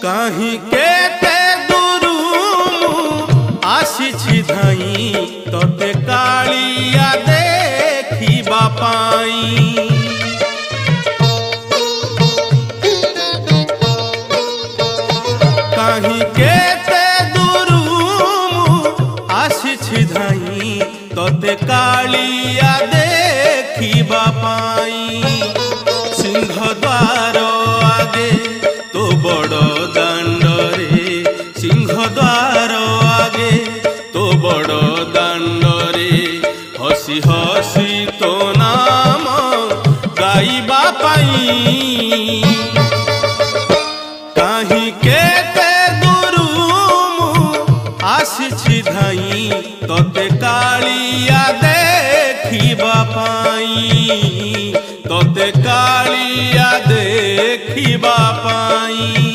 कहीं केते दूरू आसी धाई तोते कालिया देखिबा पाई। कहीं केते दूरू आसी धाई तोते कालिया देखिबा पाई। सिंह द्वार आगे तो बड़ दांडरे, सिंह द्वार आगे तो बड़ दांडरे हसी हसी तो नाम गाइबा पाई। कहीं केते दूरू आसी धाई तोते कालिया देखिबा पाई, तोते कालिया देखिबा पाई।